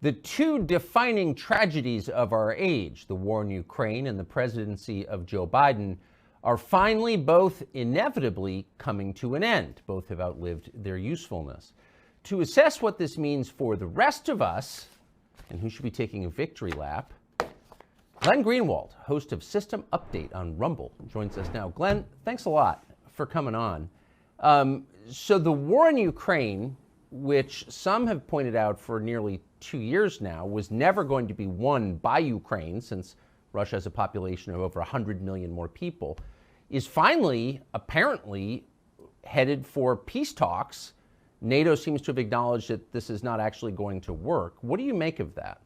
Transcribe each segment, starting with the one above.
The two defining tragedies of our age, the war in Ukraine and the presidency of Joe Biden, are finally both inevitably coming to an end. Both have outlived their usefulness. To assess what this means for the rest of us, and who should be taking a victory lap, Glenn Greenwald, host of System Update on Rumble, joins us now. Glenn, thanks a lot for coming on. So the war in Ukraine, which some have pointed out for nearly 2 years now, was never going to be won by Ukraine, since Russia has a population of over 100 million more people, is finally, apparently, headed for peace talks. NATO seems to have acknowledged that this is not actually going to work. What do you make of that?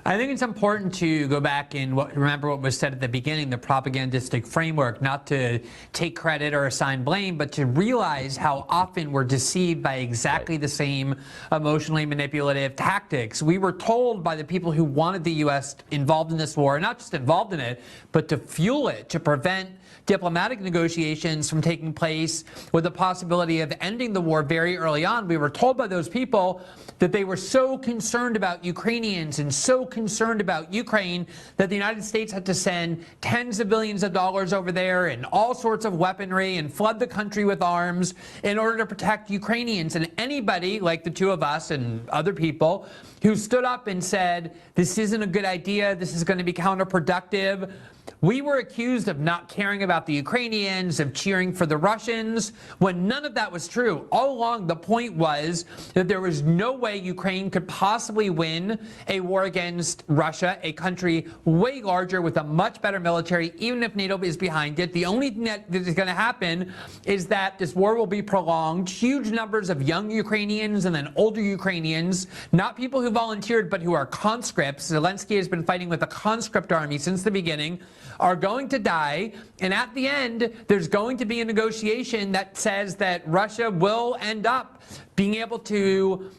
I think it's important to go back and remember what was said at the beginning, the propagandistic framework, not to take credit or assign blame, but to realize how often we're deceived by exactly the same emotionally manipulative tactics. We were told by the people who wanted the U.S. involved in this war, not just involved in it, but to fuel it, to prevent diplomatic negotiations from taking place with the possibility of ending the war very early on. We were told by those people that they were so concerned about Ukrainians and so concerned about Ukraine that the United States had to send tens of billions of dollars over there and all sorts of weaponry and flood the country with arms in order to protect Ukrainians. And anybody like the two of us and other people who stood up and said, this isn't a good idea, this is going to be counterproductive, we were accused of not caring about the Ukrainians, of cheering for the Russians, when none of that was true. All along, the point was that there was no way Ukraine could possibly win a war against Russia, a country way larger with a much better military, even if NATO is behind it. The only thing that is going to happen is that this war will be prolonged. Huge numbers of young Ukrainians and then older Ukrainians, not people who volunteered, but who are conscripts. Zelensky has been fighting with a conscript army since the beginning, are going to die, and at the end there's going to be a negotiation that says that Russia will end up being able to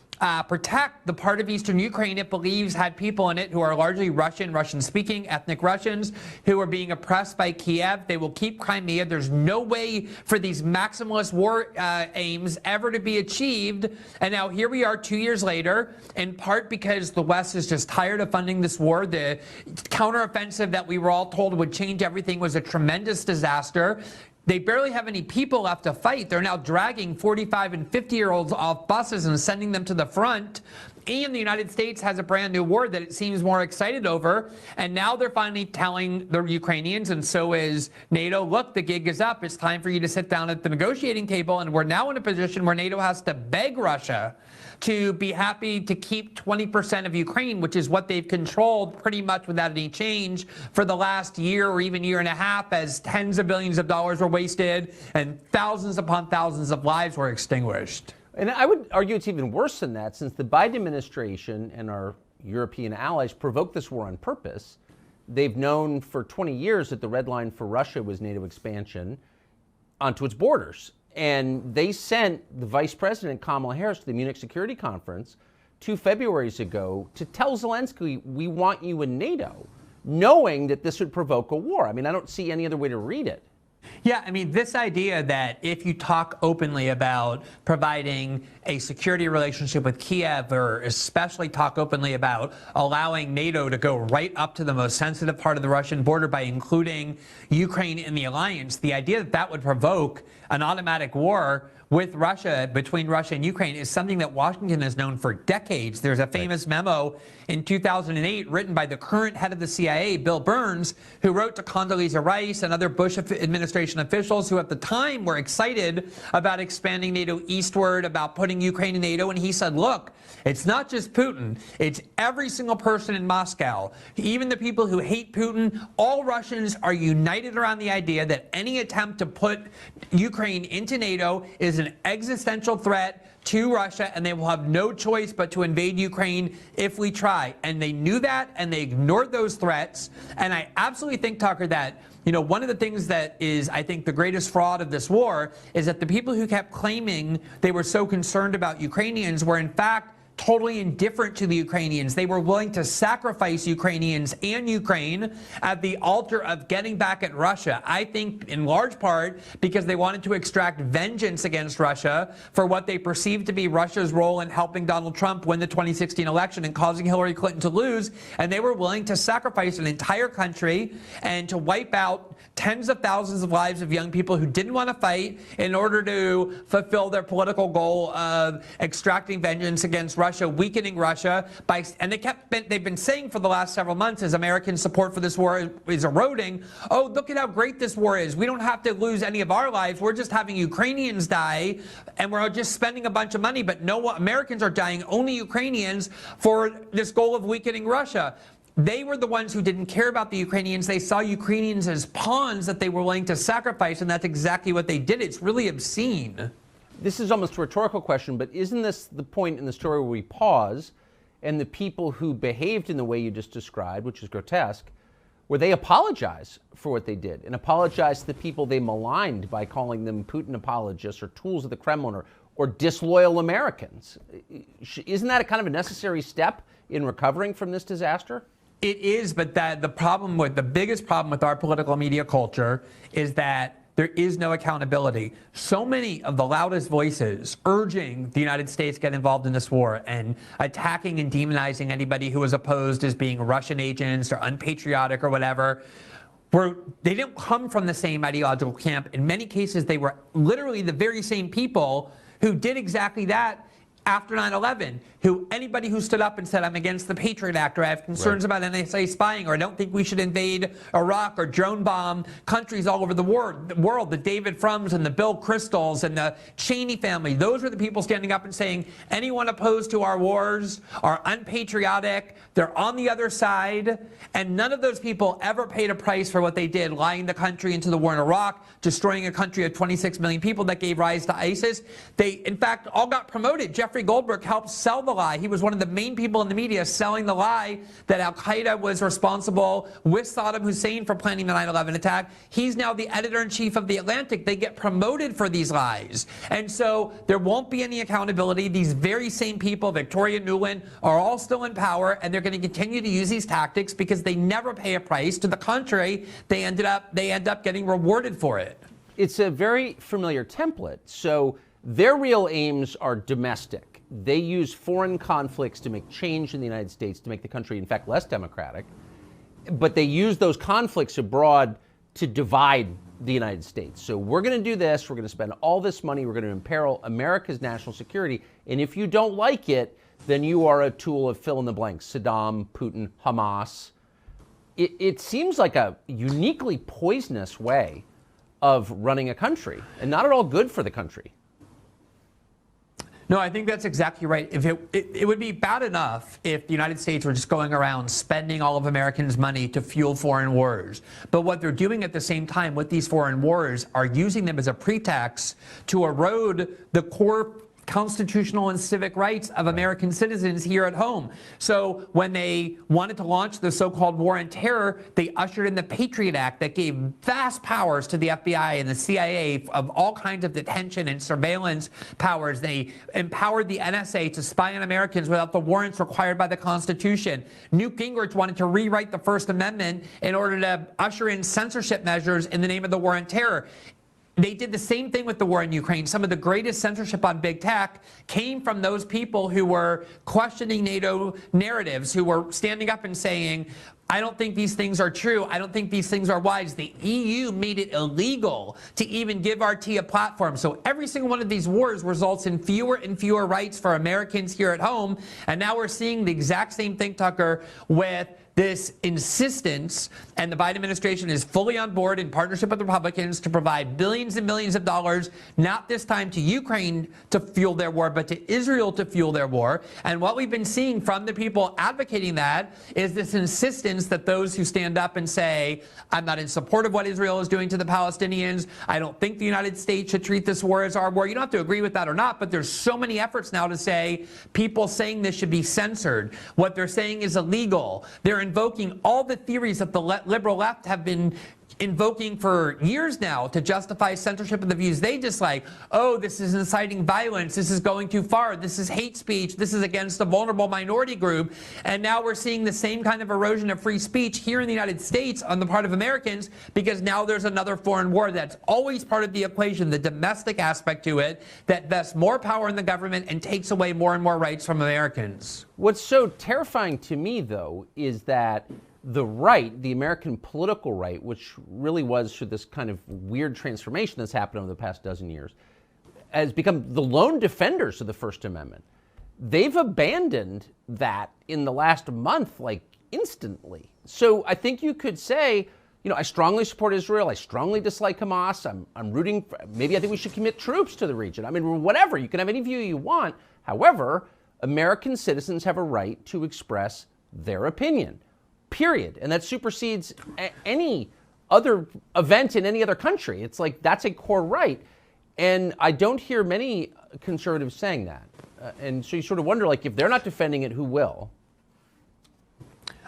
protect the part of eastern Ukraine it believes had people in it who are largely Russian-speaking, ethnic Russians, who are being oppressed by Kiev. They will keep Crimea. There's no way for these maximalist war aims ever to be achieved. And now here we are 2 years later, in part because the West is just tired of funding this war. The counteroffensive that we were all told would change everything was a tremendous disaster. They barely have any people left to fight. They're now dragging 45 and 50-year-olds off buses and sending them to the front. And the United States has a brand new war that it seems more excited over. And now they're finally telling the Ukrainians, and so is NATO, look, the gig is up. It's time for you to sit down at the negotiating table. And we're now in a position where NATO has to beg Russia to be happy to keep 20% of Ukraine, which is what they've controlled pretty much without any change for the last year or even year and a half, as tens of billions of dollars were wasted and thousands upon thousands of lives were extinguished. And I would argue it's even worse than that, since the Biden administration and our European allies provoked this war on purpose. They've known for 20 years that the red line for Russia was NATO expansion onto its borders. And they sent the Vice President, Kamala Harris, to the Munich Security Conference 2 Februarys ago to tell Zelensky, we want you in NATO, knowing that this would provoke a war. I mean, I don't see any other way to read it. Yeah, I mean, this idea that if you talk openly about providing a security relationship with Kiev, or especially talk openly about allowing NATO to go right up to the most sensitive part of the Russian border by including Ukraine in the alliance, the idea that that would provoke an automatic war with Russia, between Russia and Ukraine, is something that Washington has known for decades. There's a famous memo in 2008 written by the current head of the CIA, Bill Burns, who wrote to Condoleezza Rice and other Bush administration officials who at the time were excited about expanding NATO eastward, about putting Ukraine in NATO. And he said, look, it's not just Putin, it's every single person in Moscow, even the people who hate Putin. All Russians are united around the idea that any attempt to put Ukraine into NATO is an existential threat to Russia, and they will have no choice but to invade Ukraine if we try. And they knew that, and they ignored those threats. And I absolutely think, Tucker, that one of the things that is, I think, the greatest fraud of this war is that the people who kept claiming they were so concerned about Ukrainians were, in fact, totally indifferent to the Ukrainians. They were willing to sacrifice Ukrainians and Ukraine at the altar of getting back at Russia. I think in large part because they wanted to extract vengeance against Russia for what they perceived to be Russia's role in helping Donald Trump win the 2016 election and causing Hillary Clinton to lose. And they were willing to sacrifice an entire country and to wipe out tens of thousands of lives of young people who didn't want to fight in order to fulfill their political goal of extracting vengeance against Russia, weakening Russia. And they've been saying for the last several months, as American support for this war is eroding, oh, look at how great this war is. We don't have to lose any of our lives. We're just having Ukrainians die, and we're just spending a bunch of money. But no, Americans are dying, only Ukrainians, for this goal of weakening Russia. They were the ones who didn't care about the Ukrainians. They saw Ukrainians as pawns that they were willing to sacrifice, and that's exactly what they did. It's really obscene. This is almost a rhetorical question, but isn't this the point in the story where we pause and the people who behaved in the way you just described, which is grotesque, where they apologize for what they did and apologize to the people they maligned by calling them Putin apologists or tools of the Kremlin or disloyal Americans? Isn't that a kind of a necessary step in recovering from this disaster? It is, but the biggest problem with our political media culture is that there is no accountability. So many of the loudest voices urging the United States get involved in this war and attacking and demonizing anybody who was opposed as being Russian agents or unpatriotic or whatever, they didn't come from the same ideological camp. In many cases, they were literally the very same people who did exactly that after 9/11, anybody who stood up and said, I'm against the Patriot Act, or I have concerns about NSA spying, or I don't think we should invade Iraq or drone bomb countries all over the world, the David Frums and the Bill Kristols and the Cheney family, those were the people standing up and saying, anyone opposed to our wars are unpatriotic, they're on the other side, and none of those people ever paid a price for what they did, lying the country into the war in Iraq, destroying a country of 26 million people that gave rise to ISIS. They, in fact, all got promoted. Jeffrey Goldberg helped sell the lie. He was one of the main people in the media selling the lie that Al-Qaeda was responsible with Saddam Hussein for planning the 9/11 attack. He's now the editor-in-chief of The Atlantic. They get promoted for these lies. And so there won't be any accountability. These very same people, Victoria Nuland, are all still in power, and they're going to continue to use these tactics because they never pay a price. To the contrary, they end up getting rewarded for it. It's a very familiar template. So their real aims are domestic. They use foreign conflicts to make change in the United States, to make the country, in fact, less democratic. But they use those conflicts abroad to divide the United States. So we're going to do this. We're going to spend all this money. We're going to imperil America's national security. And if you don't like it, then you are a tool of fill in the blanks. Saddam, Putin, Hamas. It seems like a uniquely poisonous way of running a country and not at all good for the country. No, I think that's exactly right. If it would be bad enough if the United States were just going around spending all of Americans' money to fuel foreign wars. But what they're doing at the same time with these foreign wars are using them as a pretext to erode the core constitutional and civic rights of American citizens here at home. So when they wanted to launch the so-called war on terror, they ushered in the Patriot Act that gave vast powers to the FBI and the CIA of all kinds of detention and surveillance powers. They empowered the NSA to spy on Americans without the warrants required by the Constitution. Newt Gingrich wanted to rewrite the First Amendment in order to usher in censorship measures in the name of the war on terror. They did the same thing with the war in Ukraine. Some of the greatest censorship on big tech came from those people who were questioning NATO narratives, who were standing up and saying, I don't think these things are true. I don't think these things are wise. The EU made it illegal to even give RT a platform. So every single one of these wars results in fewer and fewer rights for Americans here at home. And now we're seeing the exact same thing, Tucker, with this insistence, and the Biden administration is fully on board in partnership with Republicans to provide billions and millions of dollars, not this time to Ukraine to fuel their war, but to Israel to fuel their war. And what we've been seeing from the people advocating that is this insistence that those who stand up and say, I'm not in support of what Israel is doing to the Palestinians, I don't think the United States should treat this war as our war. You don't have to agree with that or not, but there's so many efforts now to say people saying this should be censored. What they're saying is illegal. They're invoking all the theories that the liberal left have been invoking for years now to justify censorship of the views they dislike. Oh, this is inciting violence. This is going too far. This is hate speech. This is against a vulnerable minority group. And now we're seeing the same kind of erosion of free speech here in the United States on the part of Americans, because now there's another foreign war that's always part of the equation, the domestic aspect to it, that vests more power in the government and takes away more and more rights from Americans. What's so terrifying to me, though, is that the right, the American political right, which really was through this kind of weird transformation that's happened over the past dozen years, has become the lone defenders of the First Amendment. They've abandoned that in the last month, like instantly. So I think you could say, you know, I strongly support Israel. I strongly dislike Hamas. I'm rooting for, maybe I think we should commit troops to the region. I mean, whatever. You can have any view you want. However, American citizens have a right to express their opinion. Period. And that supersedes any other event in any other country. It's like that's a core right. And I don't hear many conservatives saying that. And so you sort of wonder, like, if they're not defending it, who will?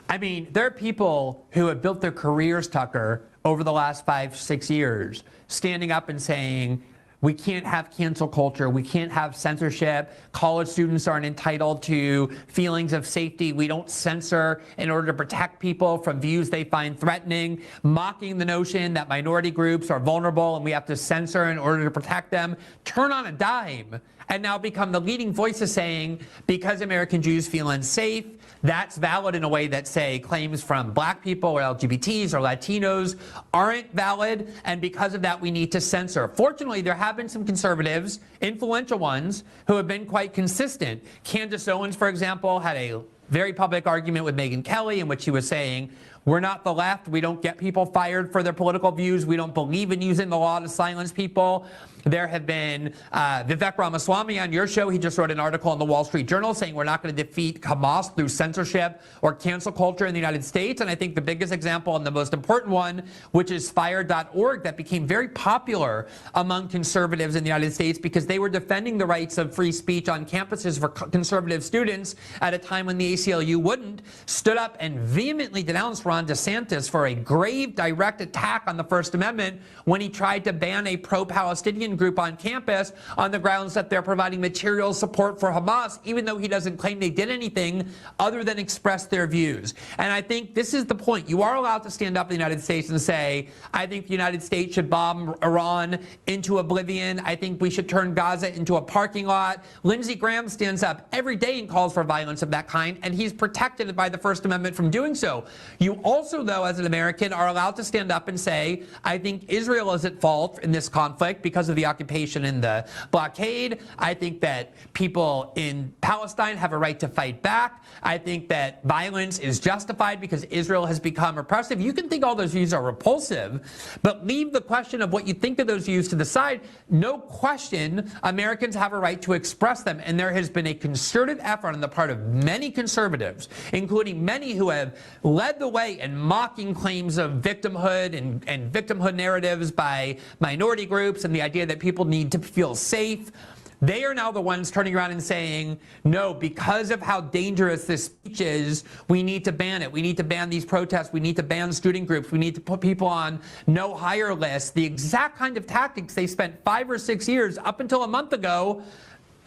I mean, there are people who have built their careers, Tucker, over the last 5-6 years, standing up and saying, we can't have cancel culture. We can't have censorship. College students aren't entitled to feelings of safety. We don't censor in order to protect people from views they find threatening, mocking the notion that minority groups are vulnerable and we have to censor in order to protect them. Turn on a dime and now become the leading voices saying, because American Jews feel unsafe, that's valid in a way that, say, claims from black people or LGBTs or Latinos aren't valid, and because of that we need to censor. Fortunately, there have been some conservatives, influential ones, who have been quite consistent. Candace Owens, for example, had a very public argument with Megyn Kelly in which she was saying, we're not the left. We don't get people fired for their political views. We don't believe in using the law to silence people. There have been Vivek Ramaswamy on your show. He just wrote an article in the Wall Street Journal saying we're not going to defeat Hamas through censorship or cancel culture in the United States. And I think the biggest example and the most important one, which is fire.org, that became very popular among conservatives in the United States because they were defending the rights of free speech on campuses for conservative students at a time when the ACLU wouldn't, stood up and vehemently denounced Ron DeSantis for a grave direct attack on the First Amendment when he tried to ban a pro-Palestinian group on campus on the grounds that they're providing material support for Hamas, even though he doesn't claim they did anything other than express their views. And I think this is the point. You are allowed to stand up in the United States and say, I think the United States should bomb Iran into oblivion. I think we should turn Gaza into a parking lot. Lindsey Graham stands up every day and calls for violence of that kind, and he's protected by the First Amendment from doing so. You also, though, as an American, are allowed to stand up and say, I think Israel is at fault in this conflict because of the occupation and the blockade. I think that people in Palestine have a right to fight back. I think that violence is justified because Israel has become oppressive. You can think all those views are repulsive, but leave the question of what you think of those views to the side. No question, Americans have a right to express them, and there has been a concerted effort on the part of many conservatives, including many who have led the way in mocking claims of victimhood and victimhood narratives by minority groups and the idea that people need to feel safe. They are now the ones turning around and saying, no, because of how dangerous this speech is, we need to ban it. We need to ban these protests. We need to ban student groups. We need to put people on no hire lists. The exact kind of tactics they spent 5 or 6 years up until a month ago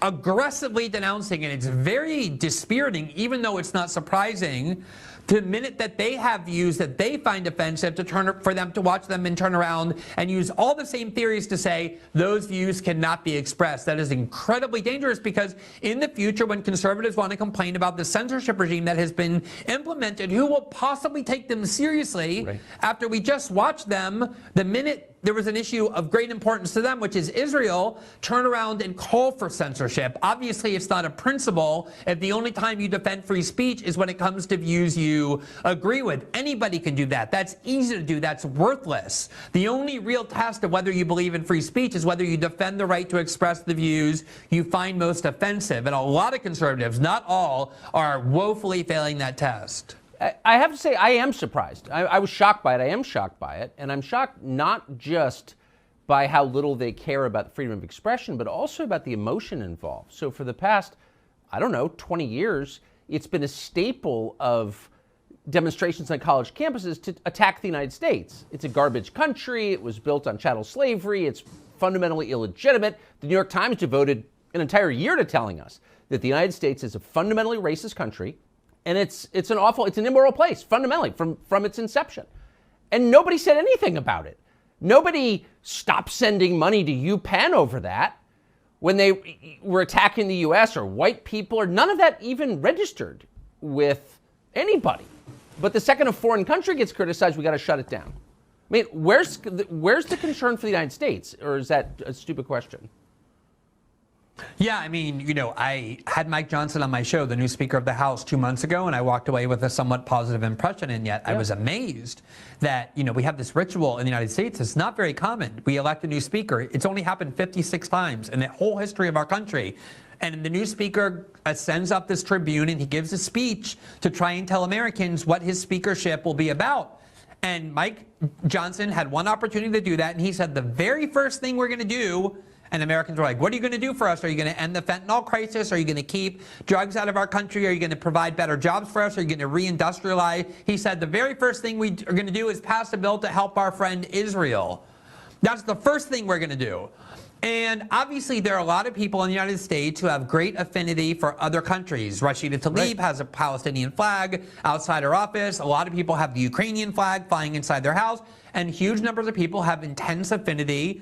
aggressively denouncing. And it's very dispiriting, even though it's not surprising, the minute that they have views that they find offensive for them to watch them and turn around and use all the same theories to say those views cannot be expressed. That is incredibly dangerous because in the future, when conservatives want to complain about the censorship regime that has been implemented, who will possibly take them seriously after we just watched them, the minute there was an issue of great importance to them, which is Israel, turn around and call for censorship. Obviously, it's not a principle if the only time you defend free speech is when it comes to views you agree with. Anybody can do that. That's easy to do. That's worthless. The only real test of whether you believe in free speech is whether you defend the right to express the views you find most offensive. And a lot of conservatives, not all, are woefully failing that test. I have to say, I am surprised. I was shocked by it. I am shocked by it. And I'm shocked not just by how little they care about freedom of expression, but also about the emotion involved. So for the past, I don't know, 20 years, it's been a staple of demonstrations on college campuses to attack the United States. It's a garbage country. It was built on chattel slavery. It's fundamentally illegitimate. The New York Times devoted an entire year to telling us that the United States is a fundamentally racist country, and it's an immoral place, fundamentally, from its inception. And nobody said anything about it. Nobody stopped sending money to UPenn over that when they were attacking the U.S. or white people, or none of that even registered with anybody. But the second a foreign country gets criticized, we got to shut it down. I mean, where's the concern for the United States, or is that a stupid question? Yeah, I mean, I had Mike Johnson on my show, the new Speaker of the House, 2 months ago, and I walked away with a somewhat positive impression, and yet I was amazed that, we have this ritual in the United States. It's not very common. We elect a new speaker. It's only happened 56 times in the whole history of our country. And the new speaker sends up this tribune, and he gives a speech to try and tell Americans what his speakership will be about. And Mike Johnson had one opportunity to do that, and he said, the very first thing we're going to do, and Americans were like, what are you going to do for us? Are you going to end the fentanyl crisis? Are you going to keep drugs out of our country? Are you going to provide better jobs for us? Are you going to reindustrialize? He said, the very first thing we are going to do is pass a bill to help our friend Israel. That's the first thing we're going to do. And obviously, there are a lot of people in the United States who have great affinity for other countries. Rashida Tlaib has a Palestinian flag outside her office. A lot of people have the Ukrainian flag flying inside their house. And huge numbers of people have intense affinity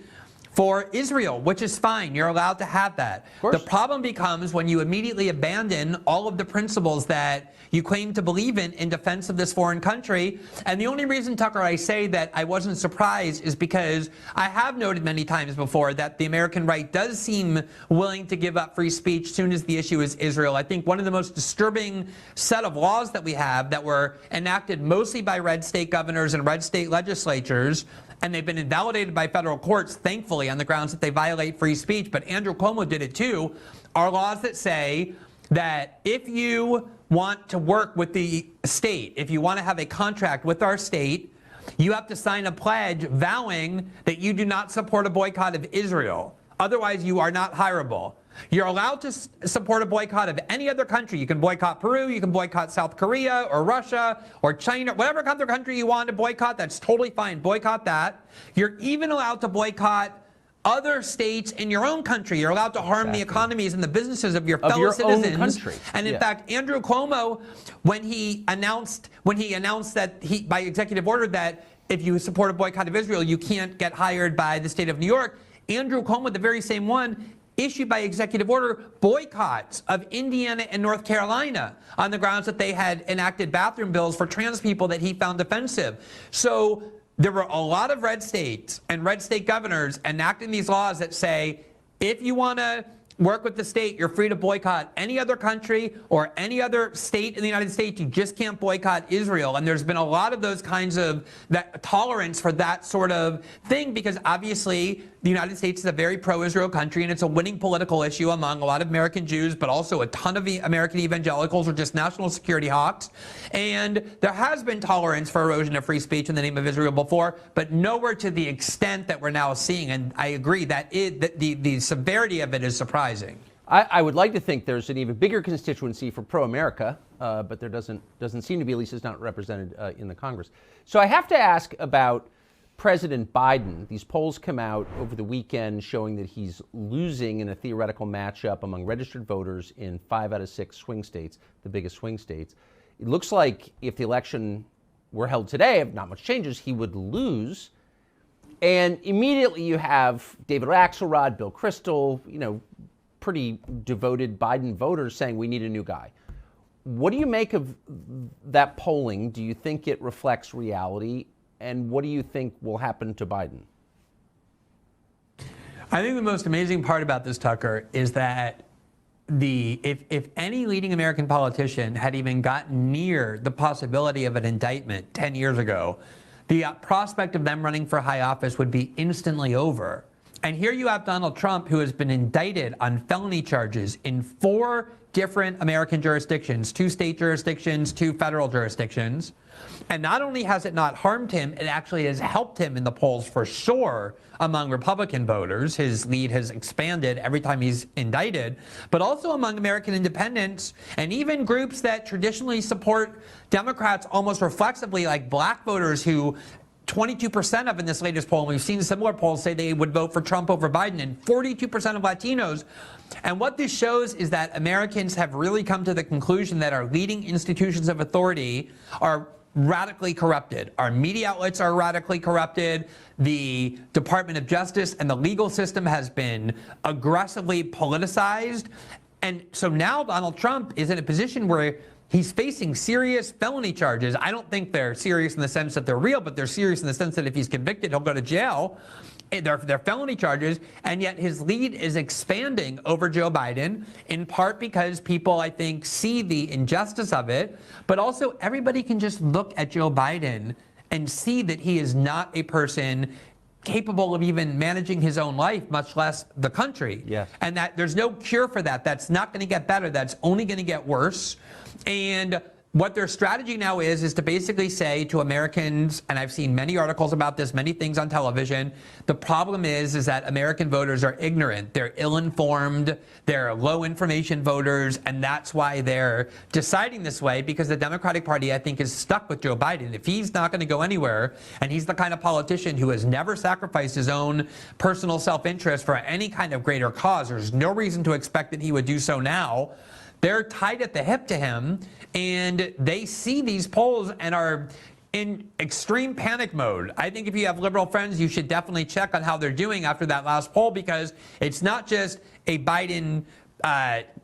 for Israel, which is fine. You're allowed to have that. The problem becomes when you immediately abandon all of the principles that you claim to believe in defense of this foreign country. And the only reason, Tucker, I say that I wasn't surprised is because I have noted many times before that the American right does seem willing to give up free speech as soon as the issue is Israel. I think one of the most disturbing set of laws that we have that were enacted mostly by red state governors and red state legislatures, and they've been invalidated by federal courts, thankfully, on the grounds that they violate free speech, but Andrew Cuomo did it too, are laws that say that if you want to work with the state, if you want to have a contract with our state, you have to sign a pledge vowing that you do not support a boycott of Israel. Otherwise, you are not hireable. You're allowed to support a boycott of any other country. You can boycott Peru, you can boycott South Korea or Russia or China, whatever other country you want to boycott, that's totally fine. Boycott that. You're even allowed to boycott other states in your own country. You're allowed to harm the economies and the businesses of your fellow citizens. Own country. And in fact, Andrew Cuomo, when he announced that by executive order that if you support a boycott of Israel, you can't get hired by the state of New York, Andrew Cuomo, the very same one, issued by executive order boycotts of Indiana and North Carolina on the grounds that they had enacted bathroom bills for trans people that he found offensive. So there were a lot of red states and red state governors enacting these laws that say, if you want to work with the state, you're free to boycott any other country or any other state in the United States. You just can't boycott Israel. And there's been a lot of those kinds of that tolerance for that sort of thing, because obviously the United States is a very pro-Israel country, and it's a winning political issue among a lot of American Jews, but also a ton of American evangelicals or just national security hawks. And there has been tolerance for erosion of free speech in the name of Israel before, but nowhere to the extent that we're now seeing. And I agree that the severity of it is surprising. I would like to think there's an even bigger constituency for pro-America, but there doesn't seem to be, at least it's not represented in the Congress. So I have to ask about President Biden. These polls come out over the weekend showing that he's losing in a theoretical matchup among registered voters in 5 out of 6 swing states, the biggest swing states. It looks like if the election were held today, if not much changes, he would lose. And immediately you have David Axelrod, Bill Kristol, pretty devoted Biden voters saying we need a new guy. What do you make of that polling? Do you think it reflects reality? And what do you think will happen to Biden? I think the most amazing part about this, Tucker, is that if any leading American politician had even gotten near the possibility of an indictment 10 years ago, the prospect of them running for high office would be instantly over. And here you have Donald Trump, who has been indicted on felony charges in 4 different American jurisdictions, 2 state jurisdictions, 2 federal jurisdictions. And not only has it not harmed him, it actually has helped him in the polls for sure among Republican voters. His lead has expanded every time he's indicted, but also among American independents and even groups that traditionally support Democrats almost reflexively, like black voters who 22% of in this latest poll, and we've seen similar polls say they would vote for Trump over Biden, and 42% of Latinos. And what this shows is that Americans have really come to the conclusion that our leading institutions of authority are radically corrupted. Our media outlets are radically corrupted. The Department of Justice and the legal system has been aggressively politicized. And so now Donald Trump is in a position where he's facing serious felony charges. I don't think they're serious in the sense that they're real, but they're serious in the sense that if he's convicted, he'll go to jail. They're felony charges, and yet his lead is expanding over Joe Biden, in part because people, I think, see the injustice of it, but also everybody can just look at Joe Biden and see that he is not a person capable of even managing his own life, much less the country. Yes. And that there's no cure for that. That's not going to get better. That's only going to get worse. And what their strategy now is to basically say to Americans, and I've seen many articles about this, many things on television, the problem is that American voters are ignorant. They're ill-informed, they're low-information voters, and that's why they're deciding this way, because the Democratic Party, I think, is stuck with Joe Biden. If he's not going to go anywhere, and he's the kind of politician who has never sacrificed his own personal self-interest for any kind of greater cause, there's no reason to expect that he would do so now. They're tied at the hip to him, and they see these polls and are in extreme panic mode. I think if you have liberal friends, you should definitely check on how they're doing after that last poll, because it's not just a Biden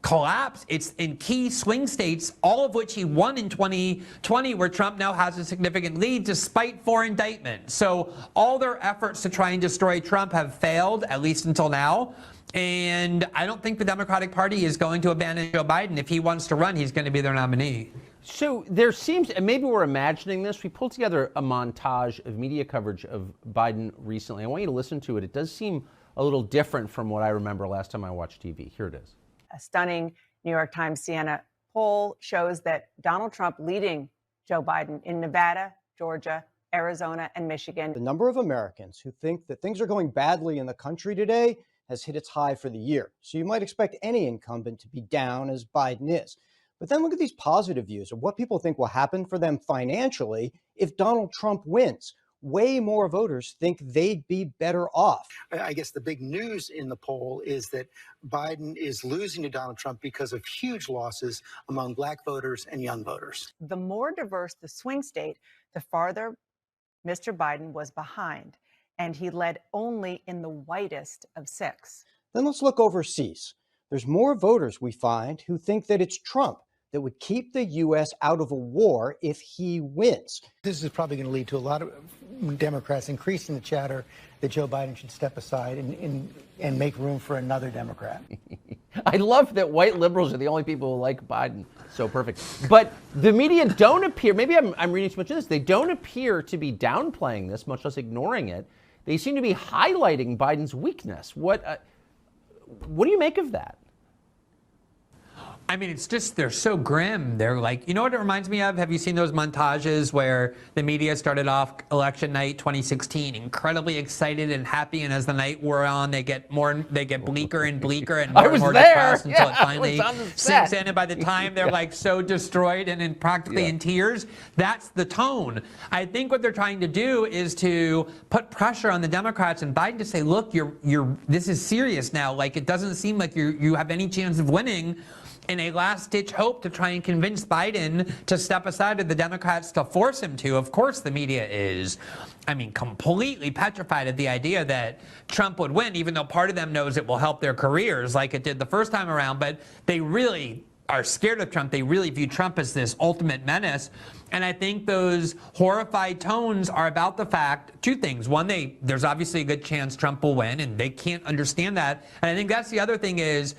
collapse. It's in key swing states, all of which he won in 2020, where Trump now has a significant lead despite 4 indictments. So all their efforts to try and destroy Trump have failed, at least until now. And I don't think the Democratic Party is going to abandon Joe Biden. If he wants to run, he's going to be their nominee. So there seems, and maybe we're imagining this, we pulled together a montage of media coverage of Biden recently. I want you to listen to it. It does seem a little different from what I remember last time I watched TV. Here it is. A stunning New York Times Siena poll shows that Donald Trump leading Joe Biden in Nevada, Georgia, Arizona, and Michigan. The number of Americans who think that things are going badly in the country today has hit its high for the year. So you might expect any incumbent to be down as Biden is. But then look at these positive views of what people think will happen for them financially if Donald Trump wins. Way more voters think they'd be better off. I guess the big news in the poll is that Biden is losing to Donald Trump because of huge losses among black voters and young voters. The more diverse the swing state, the farther Mr. Biden was behind, and he led only in the whitest of 6. Then let's look overseas. There's more voters, we find, who think that it's Trump that would keep the U.S. out of a war if he wins. This is probably going to lead to a lot of Democrats increasing the chatter that Joe Biden should step aside and make room for another Democrat. I love that white liberals are the only people who like Biden. So perfect. But the media don't appear, maybe I'm reading too much of this, they don't appear to be downplaying this, much less ignoring it. They seem to be highlighting Biden's weakness. What do you make of that? I mean, it's just, they're so grim. They're like, you know what it reminds me of? Have you seen those montages where the media started off election night 2016, incredibly excited and happy, and as the night wore on, they get bleaker and bleaker and more depressed until it finally sinks in, and by the time they're like so destroyed and practically in tears. That's the tone. I think what they're trying to do is to put pressure on the Democrats and Biden to say, look, this is serious now. Like, it doesn't seem like you have any chance of winning, in a last-ditch hope to try and convince Biden to step aside, or the Democrats to force him to. Of course the media is, I mean, completely petrified at the idea that Trump would win, even though part of them knows it will help their careers like it did the first time around. But they really are scared of Trump. They really view Trump as this ultimate menace. And I think those horrified tones are about the fact, 2 things. One, there's obviously a good chance Trump will win, and they can't understand that. And I think that's the other thing is,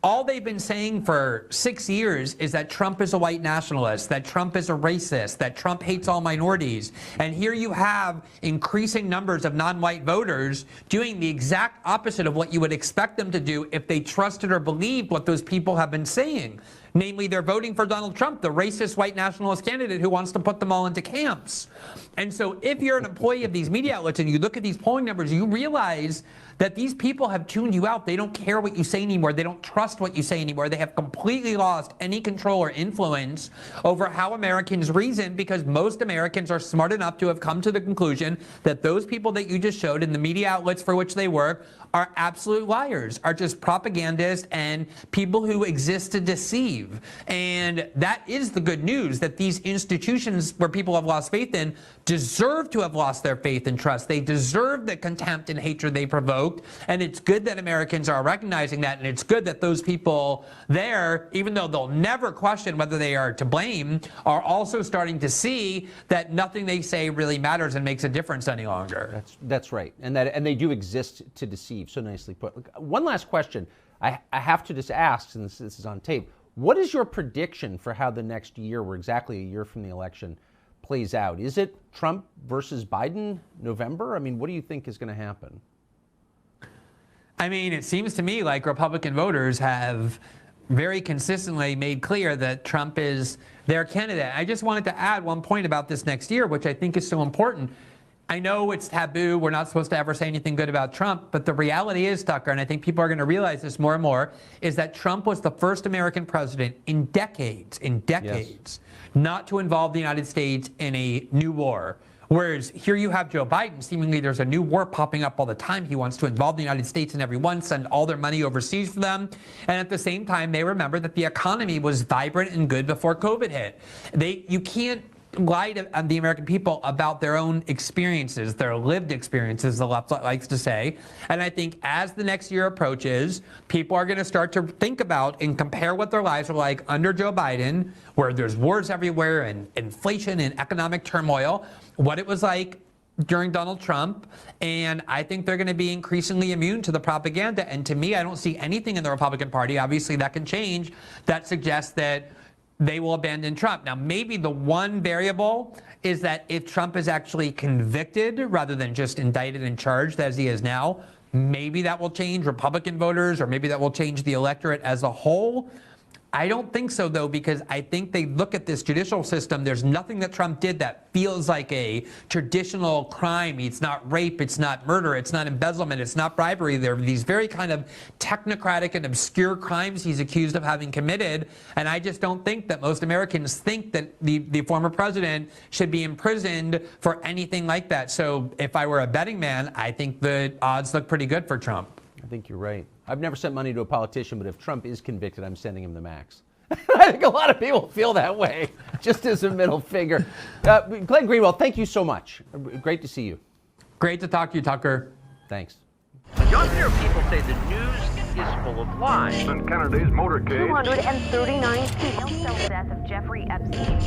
all they've been saying for 6 years is that Trump is a white nationalist, that Trump is a racist, that Trump hates all minorities. And here you have increasing numbers of non-white voters doing the exact opposite of what you would expect them to do if they trusted or believed what those people have been saying. Namely, they're voting for Donald Trump, the racist white nationalist candidate who wants to put them all into camps. And so if you're an employee of these media outlets and you look at these polling numbers, you realize that these people have tuned you out. They don't care what you say anymore. They don't trust what you say anymore. They have completely lost any control or influence over how Americans reason, because most Americans are smart enough to have come to the conclusion that those people that you just showed in the media outlets for which they work are absolute liars, are just propagandists and people who exist to deceive. And that is the good news, that these institutions where people have lost faith in deserve to have lost their faith and trust. They deserve the contempt and hatred they provoked. And it's good that Americans are recognizing that. And it's good that those people there, even though they'll never question whether they are to blame, are also starting to see that nothing they say really matters and makes a difference any longer. That's right. And they do exist to deceive. So nicely put. Look, one last question I have to just ask, since this is on tape. What is your prediction for how the next year, we're exactly a year from the election, plays out? Is it Trump versus Biden November? I mean, what do you think is going to happen? I mean, it seems to me like Republican voters have very consistently made clear that Trump is their candidate. I just wanted to add one point about this next year, which I think is so important. I know it's taboo. We're not supposed to ever say anything good about Trump. But the reality is, Tucker, and I think people are going to realize this more and more, is that Trump was the first American president in decades, Yes. not to involve the United States in a new war. Whereas here you have Joe Biden, seemingly there's a new war popping up all the time. He wants to involve the United States in every one, send all their money overseas for them. And at the same time, they remember that the economy was vibrant and good before COVID hit. You can't lie to the American people about their own experiences, their lived experiences, the left likes to say. And I think as the next year approaches, people are going to start to think about and compare what their lives are like under Joe Biden, where there's wars everywhere and inflation and economic turmoil, what it was like during Donald Trump. And I think they're going to be increasingly immune to the propaganda. And to me, I don't see anything in the Republican Party, obviously that can change, that suggests that they will abandon Trump. Now, maybe the one variable is that if Trump is actually convicted rather than just indicted and charged as he is now, maybe that will change Republican voters, or maybe that will change the electorate as a whole. I don't think so, though, because I think they look at this judicial system. There's nothing that Trump did that feels like a traditional crime. It's not rape. It's not murder. It's not embezzlement. It's not bribery. There are these very kind of technocratic and obscure crimes he's accused of having committed. And I just don't think that most Americans think that the former president should be imprisoned for anything like that. So if I were a betting man, I think the odds look pretty good for Trump. I think you're right. I've never sent money to a politician, but if Trump is convicted, I'm sending him the max. I think a lot of people feel that way, just as a middle finger. Glenn Greenwald, thank you so much. Great to see you. Great to talk to you, Tucker. Thanks. Younger people say the news is full of lies. In Kennedy's motorcade. 239 people. The death of Jeffrey Epstein.